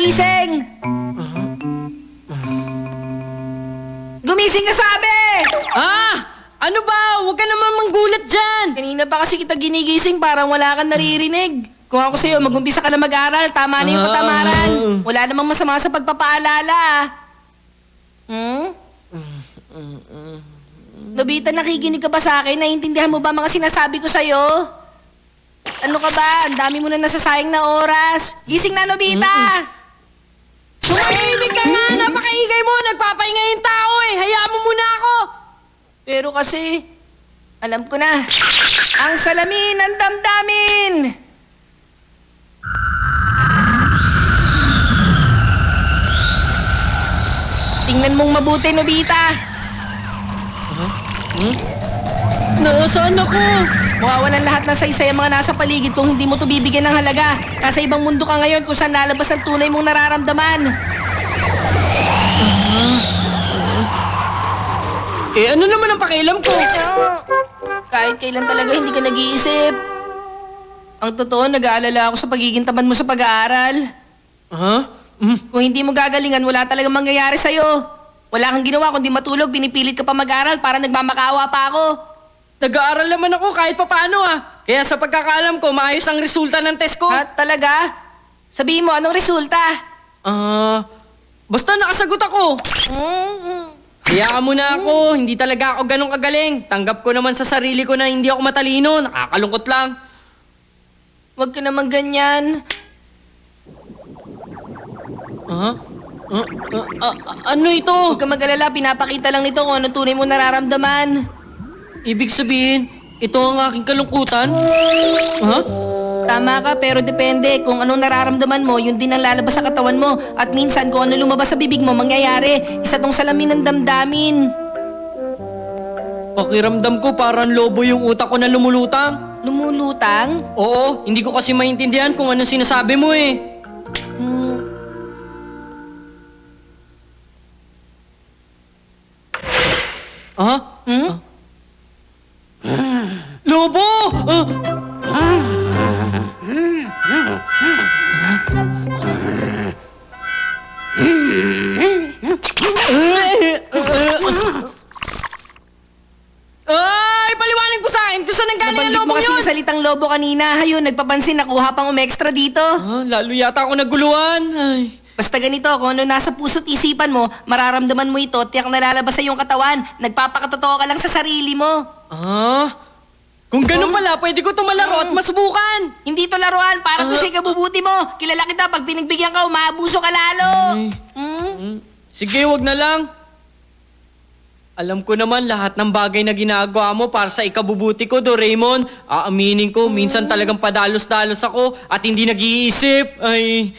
gising! Gumising ka, sabi! Ano ba? Huwag ka naman manggulat dyan! Kanina pa kasi kita ginigising, parang wala kang naririnig. Kung ako sa'yo, mag-umpisa ka na mag-aral. Tama na yung katamaran. Wala namang masama sa pagpapaalala. Nobita, nakikinig ka ba sa akin? Naiintindihan mo ba mga sinasabi ko sa'yo? Ano ka ba? Ang dami mo na nasasayang na oras. Gising na, Nobita! Tumahimik ka nga! Napakaingay mo! Nagpapahinga yung tao eh! Hayaan mo muna ako! Pero kasi, alam ko na, ang salamin ng damdamin! Tingnan mong mabuti, Nobita! Nasaan ako? Mawawalan lahat ng saysay ang mga nasa paligid kung hindi mo to bibigyan ng halaga. Nasa ibang mundo ka ngayon kung saan lalabas ang tunay mong nararamdaman. Ano naman ang pakialam ko? Kahit kailan talaga hindi ka nag-iisip. Ang totoo, nag-aalala ako sa pagiging tamad mo sa pag-aaral. Kung hindi mo gagalingan, wala talagang mangyayari sa'yo. Wala kang ginawa kundi matulog, pinipilit ka pa mag-aral para nagmamakaawa pa ako. Nag-aaral naman ako kahit papaano Kaya sa pagkakaalam ko, maayos ang resulta ng test ko. Talaga? Sabihin mo, anong resulta? Basta nakasagot ako. Hayaan mo na ako, hindi talaga ako ganun kagaling. Tanggap ko naman sa sarili ko na hindi ako matalino, nakakalungkot lang. Huwag ka naman ganyan. Ano ito? Huwag ka mag-alala, pinapakita lang nito kung anong tunay mo nararamdaman. Ibig sabihin, ito ang aking kalungkutan? Tama ka, pero depende. Kung anong nararamdaman mo, yun din ang lalabas sa katawan mo. At minsan, kung ano lumabas sa bibig mo, mangyayari. Isa tong salamin ng damdamin. Pakiramdam ko parang lobo yung utak ko na lumulutang. Lumulutang? Oo, hindi ko kasi maintindihan kung anong sinasabi mo eh. Lobo! Ay, paliwanag mo sa akin kung saan nanggaling ang Nabanggit lobo mo kasi yun! yung salitang lobo kanina. Ayun, nagpapansin, nakuha pang umextra dito. Lalo yata ako naguluhan. Ay. Basta ganito, kung ano nasa puso't isipan mo, mararamdaman mo ito, tiyak nalalabas sa iyong katawan. Nagpapakatotoo ka lang sa sarili mo. Kung ganun pala, pwede ko ito malaro at masubukan. Hindi to laruan, para to sa ikabubuti mo. Kilala kita, pag pinagbigyan ka, umaabuso ka lalo. Sige, wag na lang. Alam ko naman lahat ng bagay na ginagawa mo para sa ikabubuti ko, Doraemon. Aaminin ko, minsan talagang padalos-dalos ako at hindi nag-iisip. Ay...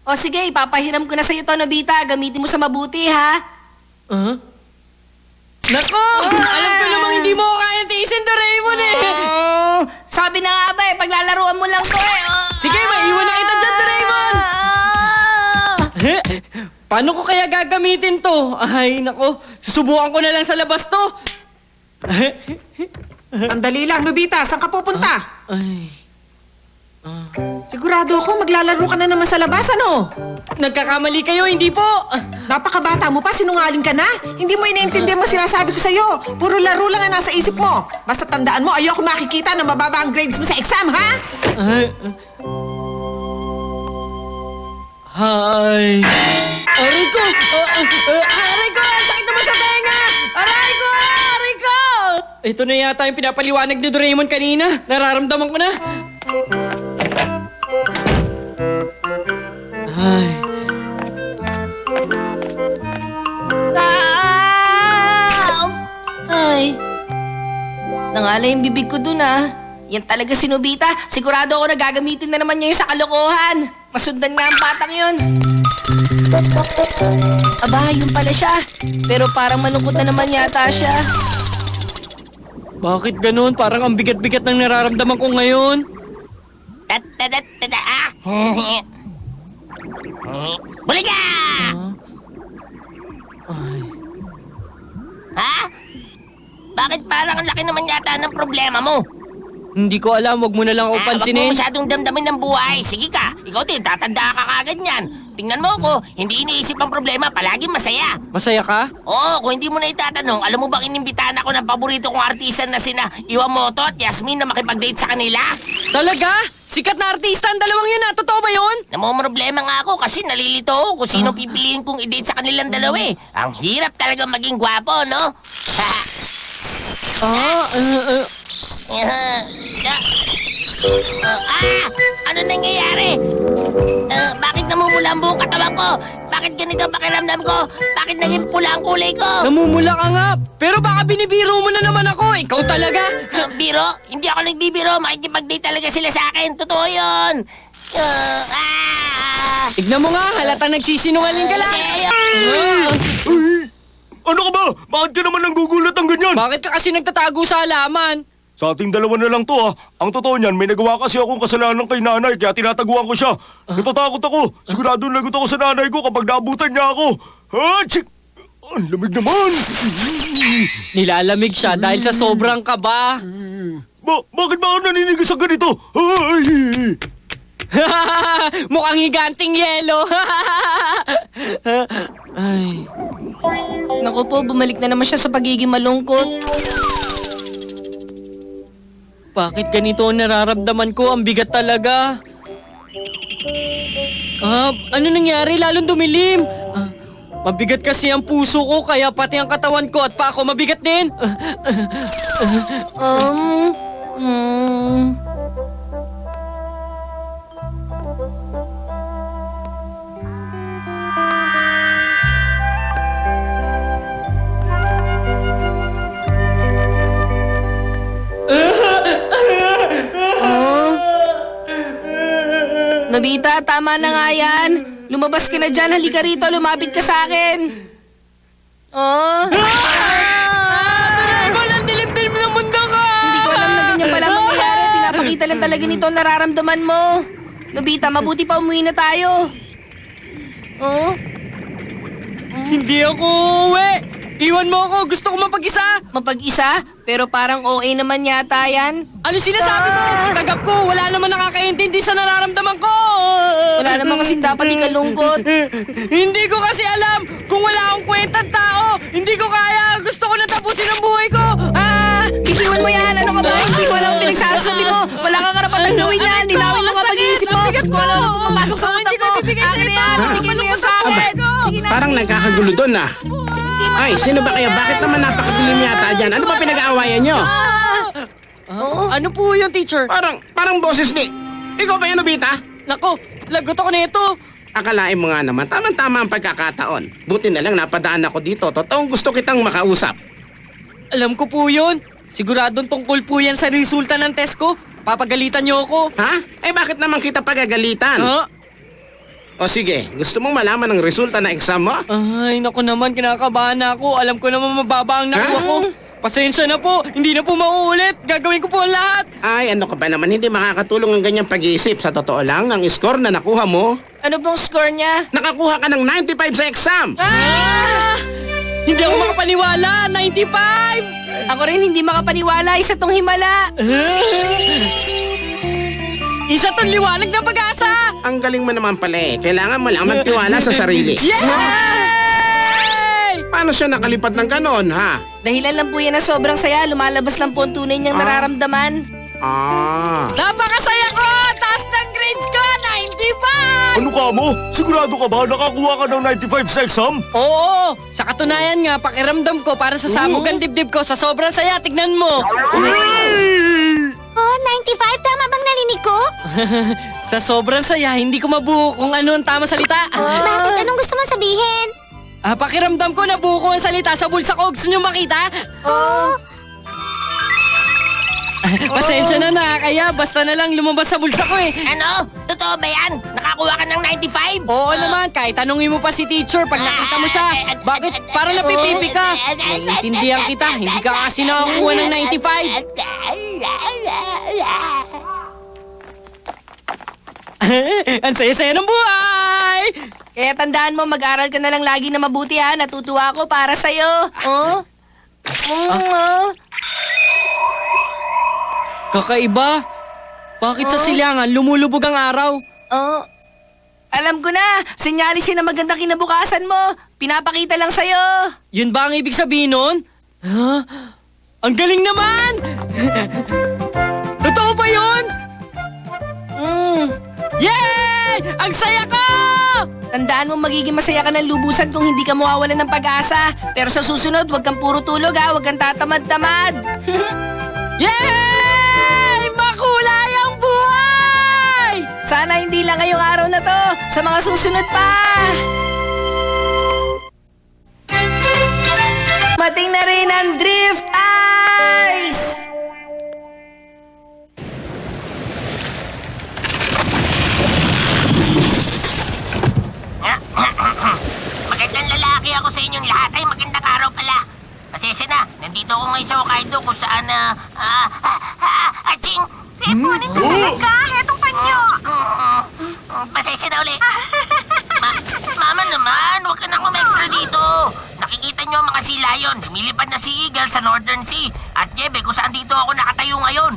O sige, ipapahiram ko na sa'yo to, Nobita. Gamitin mo sa mabuti, ha? Nako! Alam ko namang hindi mo ako kaya tiisin, Doraemon eh! Sabi na nga ba eh, paglalaruan mo lang to eh. Sige, maiwan na kita dyan, Doraemon! Paano ko kaya gagamitin to? Ay, nako, susubukan ko na lang sa labas to. Sandali lang, Nobita. Saan ka pupunta? Sigurado ako, maglalaro ka na naman sa labas, ano? Nagkakamali kayo, hindi po. Napakabata mo pa, sinungaling ka na. Hindi mo iniintindihan mo sinasabi ko sa'yo. Puro laro lang ang nasa isip mo. Basta tandaan mo, ayoko makikita na mababa ang grades mo sa exam, ha? Hi. Aray ko! Aray ko! Sakit naman sa tenga! Aray ko! Aray ko! Ito na yata yung pinapaliwanag ni Doraemon kanina. Nararamdaman ko na. Ay. Ay. Nangala yung bibig ko dun Yan talaga si Nobita. Sigurado ako na gagamitin na naman niya yung sa kalokohan. Masundan nga ang batang yun. Aba, yun pala siya. Pero parang malungkot na naman yata siya. Bakit ganun? Parang ang bigat-bigat ng nararamdaman ko ngayon. Buli ka! Ha? Bakit parang ang laki naman yata ng problema mo? Hindi ko alam, wag mo na lang ako Wag mo pansinin. masyadong damdamin ng buhay. Sige ka, ikaw din, tatanda ka kagad niyan. Tingnan mo ako, hindi iniisip ang problema, palagi masaya. Masaya ka? Oo, kung hindi mo na itatanong, alam mo bang inimbitahan ako ng paborito kong artisan na sina Iwamoto at Yasmin na makipag-date sa kanila? Talaga? Sikat na artista ang dalawang yun, totoo ba yun? Namomroblema nga ako kasi nalilito ako kung sino pipiliin kong i-date sa kanilang dalawa eh. Ang hirap talaga maging gwapo, no? Ano nangyayari? Bakit namumula ang buong katawan ko? Bakit ganito ang pakiramdam ko? Bakit naging pula ang kulay ko? Namumula ka nga. Pero baka binibiro mo na naman ako. Ikaw talaga. Biro? Hindi ako nagbibiro. Makikipag-date talaga sila sa akin. Totoo yun. Tignan mo nga, halata nagsisinungaling ka lang. Ano ka ba? Bakit ka naman nanggugulat ng ganyan? Bakit ka kasi nagtatago sa halaman? Sa ating dalawa na lang to Ang totoo niyan, may nagawa kasi akong kasalanan kay nanay kaya tinataguan ko siya. Natatakot ako. Sigurado lagot ako sa nanay ko kapag naabutan niya ako. Chik! Ang lamig naman. Nilalamig siya dahil sa sobrang kaba. Bakit ba ako naninigas sa ganito? Ay! Mukhang higanting yelo. Ay. Naku po, bumalik na naman siya sa pagiging malungkot. Bakit ganito ang nararamdaman ko? Ang bigat talaga. Ano nangyari? Lalong dumilim. Mabigat kasi ang puso ko, kaya pati ang katawan ko at pa ako mabigat din. Nobita, tama na nga yan. Lumabas ka na dyan, halika rito, lumapit ka sa akin. Oh. Doraemon, ang dilim-dilim ng mundo ko! Hindi ko alam na ganyan pala mangyayari. Pinapakita lang talaga nito ang nararamdaman mo. Nobita, mabuti pa umuwi na tayo. Oh? Hindi ako uwi. Iwan mo ako, gusto ko mapag-isa. Mapag-isa? Pero parang OA naman yata yan. Ano sinasabi mo? Tanggap ko, wala naman nakakaintindi sa nararamdaman ko. Wala naman kasing dapat ikalungkot. Hindi ko kasi alam kung wala akong kwentang tao. Hindi ko kaya, gusto ko na tapusin ang buhay ko. Bitiwan mo yan! Ano ka ba? Hindi ko alam ang pinagsasabi mo! Wala kang karapatang gawin yan! Dilawin mo nga pag-iisip mo! Kung ano ang pumapasok sa utak ko! Akin na yan! Bigyan mo yan sa akin! Sige na! Parang nagkakagulo doon Ay, sino ba kayo? Bakit naman napakadilim yata dyan? Ano ba pinag-aawayan nyo? Ano po yung teacher? Parang boses ni... Ikaw ba yan, Nobita? Nako, lagot ako nito. Akalain mo nga naman, tama-tama ang pagkakataon. Buti na lang napadaan ako dito. Totoong gusto kitang makausap. Alam ko po yun. Siguradong tungkol po yan sa resulta ng test ko. Papagalitan niyo ako. Ha? Eh bakit naman kita pagagalitan? Ha? O sige, gusto mong malaman ang resulta ng exam mo? Ay, naku naman, kinakabahan na ako. Alam ko naman mababa ang nakuha ko. Pasensya na po, hindi na po mauulit. Gagawin ko po ang lahat. Ay, ano ka ba naman? Hindi makakatulong ang ganyang pag-iisip. Sa totoo lang, ang score na nakuha mo, Ano bang score niya? nakakuha ka ng 95 sa exam. Hindi ako makapaniwala, 95! Ako rin hindi makapaniwala. Isa tong himala. Isa tong liwanag ng pag-asa! Ang galing mo naman pala Kailangan mo lang magtiwala sa sarili. Yay! Paano siya nakalipad ng ganon, ha? Dahilan lang po yan na sobrang saya. Lumalabas lang po ang tunay niyang nararamdaman. Napakasaya ko! Taas ng grades ko! 95! Ano ka mo? Sigurado ka ba nakakuha ka ng 95 sa exam? Oo! Sa katunayan nga, pakiramdam ko para sa sabog ang dibdib ko sa sobrang saya. Tignan mo! Oh, 95? Tama bang narinig ko? Sa sobrang saya, hindi ko mabuo kung ano ang tamang salita. Bakit? Anong gusto mong sabihin? Pakiramdam ko nabuo ko ang salita sa bulsa ko. Gusto niyo makita? Pasensya na nakakaya. Basta na lang lumabas sa bulsa ko Ano? Totoo ba yan? Nakakuha ka ng 95? Oo naman, kahit tanungin mo pa si teacher pag nakita mo siya. Bakit? Parang napipipi ka. Naiintindihan kita, hindi ka kasi nakakuha ng 95. Ang saya-saya ng buhay! Kaya tandaan mo, mag-aral ka na lang lagi na mabuti ha. Natutuwa ako para sa'yo. Oh? Kakaiba. Bakit sa silangan lumulubog ang araw? Oh, alam ko na. Sinyalis yun na maganda kinabukasan mo. Pinapakita lang sa'yo. Yun ba ang ibig sabihin nun? Ha? Ang galing naman! Totoo ba yun? Yay! Ang saya ko! Tandaan mo magiging masaya ka ng lubusan kung hindi ka mawawalan ng pag-asa. Pero sa susunod, huwag kang puro tulog ha. Huwag kang tatamad-tamad. Yay! Makulay ang buhay! Sana hindi lang ngayong araw na to. Sa mga susunod pa. Mating na rin ang Drift Ice! Magandang lalaki ako sa inyong lahat. Ay, magandang araw pala. Pasensya na, nandito ako ngayon sa Hokkaido kung saan aching! Sipunin mo talaga. Hetong panyo. Pasensya na uli. Mama naman, huwag ka na extra dito. Nakikita niyo ang mga sea lion. Lumilipad na si Eagle sa Northern Sea. At Jebe, kung saan dito ako nakatayo ngayon.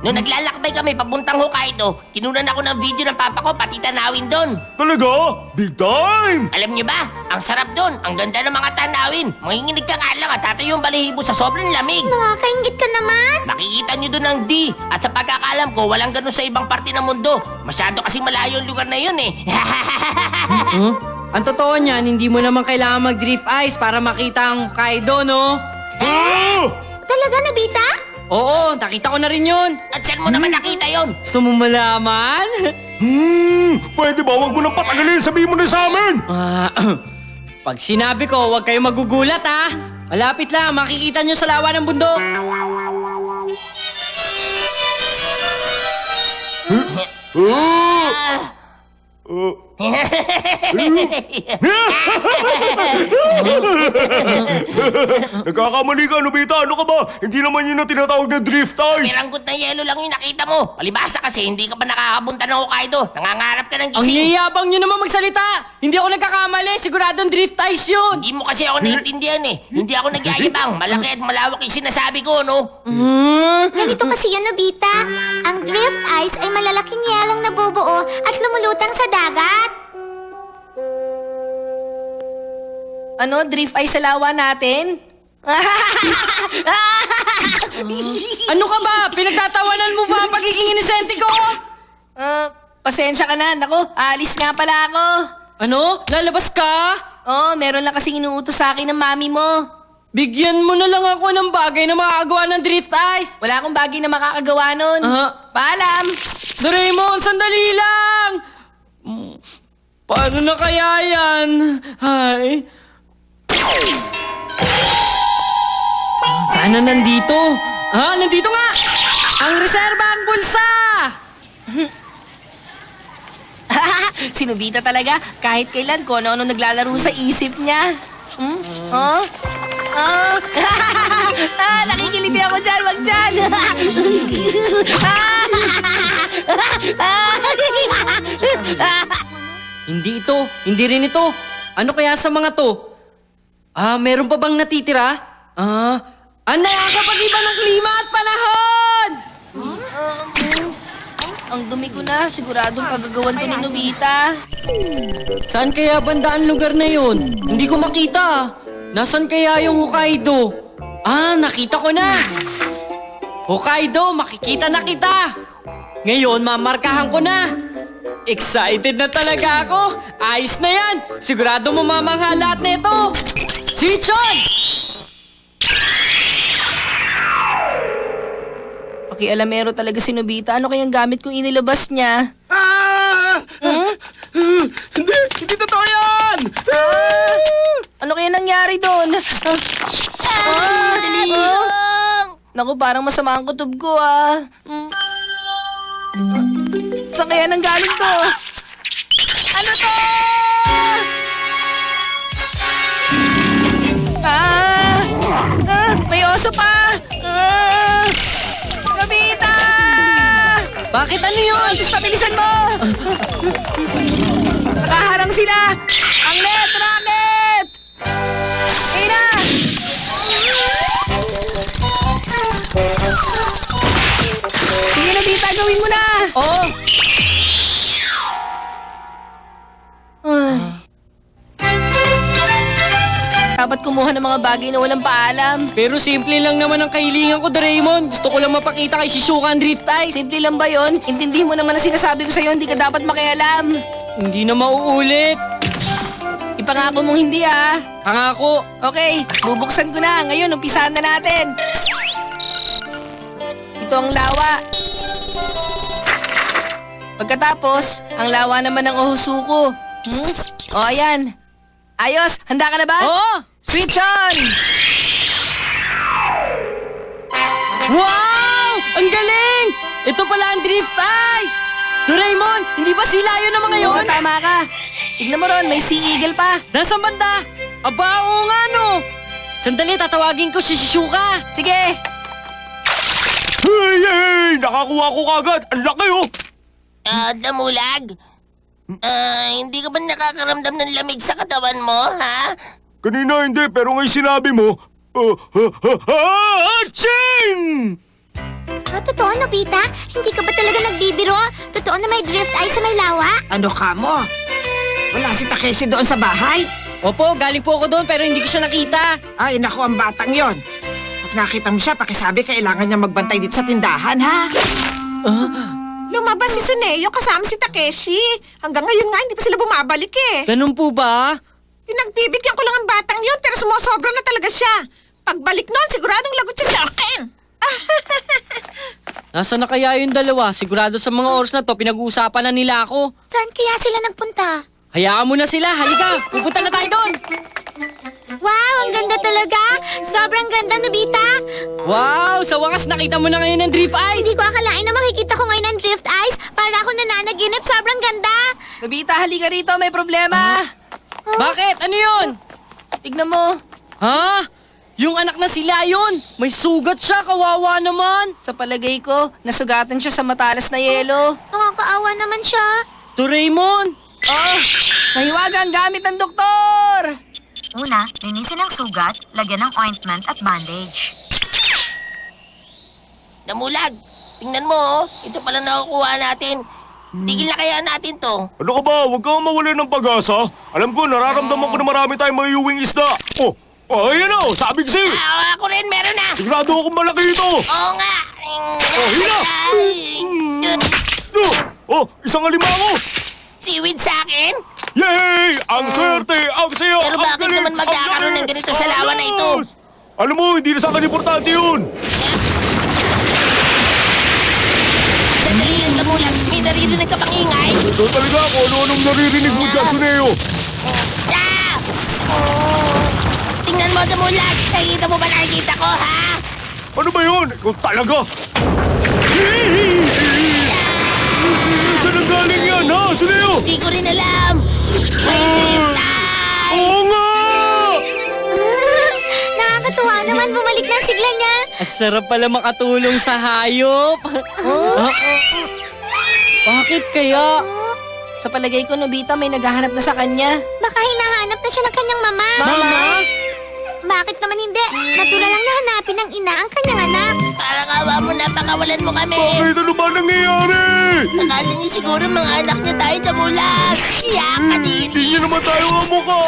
Noong naglalakbay kami papuntang Hokkaido, kinunan ako ng video ng papa ko pati tanawin doon. Talaga? Big time! Alam niyo ba, ang sarap doon, ang ganda ng mga tanawin. Manginginig ka nga lang at tatayo yung balahibo sa sobrang lamig. Nakakaingit ka naman. Makikita niyo doon ang D. At sa pagkakalam ko, walang ganun sa ibang parte ng mundo. Masyado kasi malayo yung lugar na yun eh. Huh? Ang totoo niyan, hindi mo naman kailangan mag-drift ice para makita ang Hokkaido, no? Talaga, Nobita? Oo, nakita ko na rin yun. At saan mo naman nakita yon? Gusto mo malaman? Pwede ba? Huwag mo nang patagalin. Sabihin mo na sa amin. Pag sinabi ko, huwag kayong magugulat, ha? Malapit lang, makikita nyo sa lawa ng bundok. Nagkakamali ka, Nobita. Ano ka ba? Hindi naman yun ang tinatawag na drift ice. Piranggot na yelo lang yung nakita mo. Palibasa kasi hindi ka pa nakakabunta ng Hokkaido. Nangangarap ka ng Ang gising. yayabang nyo naman magsalita. Hindi ako nagkakamali, siguradong drift ice yun. Hindi mo kasi ako naiintindihan eh. Hindi ako nagyayabang. Malaki at malawak yung sinasabi ko, no? Ganito kasi yun, Nobita. Ang drift ice ay malalaking yelong nabubuo at lumulutang sa dagat. Ano, drift ice sa lawa natin? Ano ka ba? Pinagtatawanan mo ba ang pagiging inisente ko? Pasensya ka na. Naku, alis nga pala ako. Ano? Lalabas ka? Oh, meron lang kasing inuutos sa akin ng mami mo. Bigyan mo na lang ako ng bagay na makakagawa ng drift ice. Wala akong bagay na makakagawa nun. Paalam! Doraemon, sandali lang! Paano na kaya yan? Hay? Sana nandito. Nandito nga! Ang reserba, ang bulsa! Si Nobita talaga, kahit kailan ko ano-ano naglalaro sa isip niya. Nakikilig din ako dyan, wag dyan! Hindi ito, hindi rin ito. Ano kaya sa mga to? Meron pa bang natitira? Nakakapag-iba ng klima at panahon! Ang dumi ko na, siguradong kagagawan ko ni Nobita. Saan kaya banda ang lugar na yun? Hindi ko makita. Nasaan kaya yung Hokkaido? Nakita ko na! Hokkaido, makikita na kita! Ngayon, mamarkahan ko na! Excited na talaga ako! Ayos na yan! Sigurado mo mamangha lahat na ito! Switch on! Pakialamero talaga si Nobita. Ano kayang gamit kung inilabas niya? Hindi totoo yan! Ano kaya nangyari doon? Dali lang! Naku, parang masama ang kutob ko Saan kaya nanggaling to? Ano to? May oso pa! Nobita! Bakit ano yun? Stabilisan mo! Nakaharang sila! Ang net! Rocket! Ayun na! dapat kumuha ng mga bagay na walang paalam. Pero simple lang naman ang kahilingan ko, Doraemon. Gusto ko lang mapakita kay Shizuka ang Drift Ice. Simple lang ba yon? Intindihin mo naman ang sinasabi ko sa'yo, hindi ka dapat makialam. Hindi na mauulit. Ipangako mong hindi ah. Pangako. Okay, bubuksan ko na. Ngayon, umpisahan na natin. Ito ang lawa. Pagkatapos, ang lawa naman ng Ohusuko. O, ayan. Ayos, handa ka na ba? Oo! Switch on! Wow! Ang galing! Ito pala ang Drift Ice! Doraemon, hindi ba sila yun ang mga Oo, yun? tama ka. Tignan mo ron, may Sea Eagle pa. Nasaan banda? Aba, oo nga no! Sandali, tatawagin ko si Shizuka. Sige. Hey! Nakakuha ko kagad! Ang laki oh! Damulag? Hindi ka ba nakakaramdam ng lamig sa katawan mo, ha? Kanina hindi, pero ngayon sinabi mo... Aching! Totoo, Nobita? Hindi ka ba talaga nagbibiro? Totoo na may drift ice sa may lawa? Ano ka mo? Wala si Takeshi doon sa bahay? Opo, galing po ako doon pero hindi ko siya nakita. Ay, naku, ang batang yon. Pag nakita mo siya, pakisabi kailangan niya magbantay dito sa tindahan, ha? Lumabas si Suneo kasama si Takeshi. Hanggang ngayon nga, hindi pa sila bumabalik eh. Ganun po ba? Pinagbibigyan ko lang ang batang yon, pero sumusobra na talaga siya. Pagbalik nun, siguradong lagot siya sa akin. Nasa na kaya yung dalawa? Sigurado sa mga oras na to, pinag-uusapan na nila ako. Saan kaya sila nagpunta? Hayaan mo na sila, halika! Pupunta na tayo doon! Wow, ang ganda talaga! Sobrang ganda, Nobita! Wow! Sa wakas nakita mo na ngayon ang Drift Ice! Hindi ko akalain na makikita ko ngayon ang drift ice. Para ako nananaginip, sobrang ganda! Nobita, halika rito, may problema. Bakit? Ano yun? Tignan mo. Ha? Yung anak na si Lion! May sugat siya, kawawa naman! Sa palagay ko, nasugatan siya sa matalas na yelo. Nakakaawa naman siya. Doraemon! Nahiwaga ang gamit ng doktor! Una, linisin ang sugat, lagyan ng ointment at bandage. Damulag, tingnan mo, oh. Ito pala nakukuha natin. Tigil na kaya natin to. Ano ka ba? Huwag kang mawala ng pag-asa. Alam ko, nararamdaman ko na marami tayong mayuwing isda. Oh, ayan o, sabi ko sa'yo. Ako rin, meron na. Sigurado akong malaki ito. Oo nga. hila! Isang alimango! Seaweed sa akin? Yay! Ang swerte! Ang saya! Pero ang bakit galing, naman magkakaroon ang ng galing, ganito sa ang lawa na ito? lakas! Alam mo, hindi na sa akin importante yun! Sandali lang, Damulag. May naririnig ka pang ingay. Ito talaga ako, ano-anong naririnig mo dyan, Suneo? Ah! Tingnan mo, Damulag. Nakikita mo ba nakikita ko, ha? Ano ba yun? Ikaw talaga! Saan ang galing yan, ha, Suneo? Hindi ko rin alam. May drift ice! Oo nga! Nakakatuwa naman, bumalik na ang sigla niya. Ang sarap pala makatulong sa hayop. Bakit kaya? Sa palagay ko, Nobita, may naghahanap na sa kanya. Baka hinahanap na siya ng kanyang mama. Mama? Bakit naman hindi? Natural lang na hanapin ng ina ang kanyang anak. Parang awa mo na, pakawalan mo kami. Bakit ano ba nangyayari? Akala niyo siguro mga anak niya tayo, Damulag. Iyak ka din. Hindi niyo naman tayo ang mukha!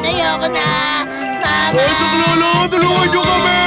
Ayoko na. Mama. Ay, sa tulala, tulungan niyo kami!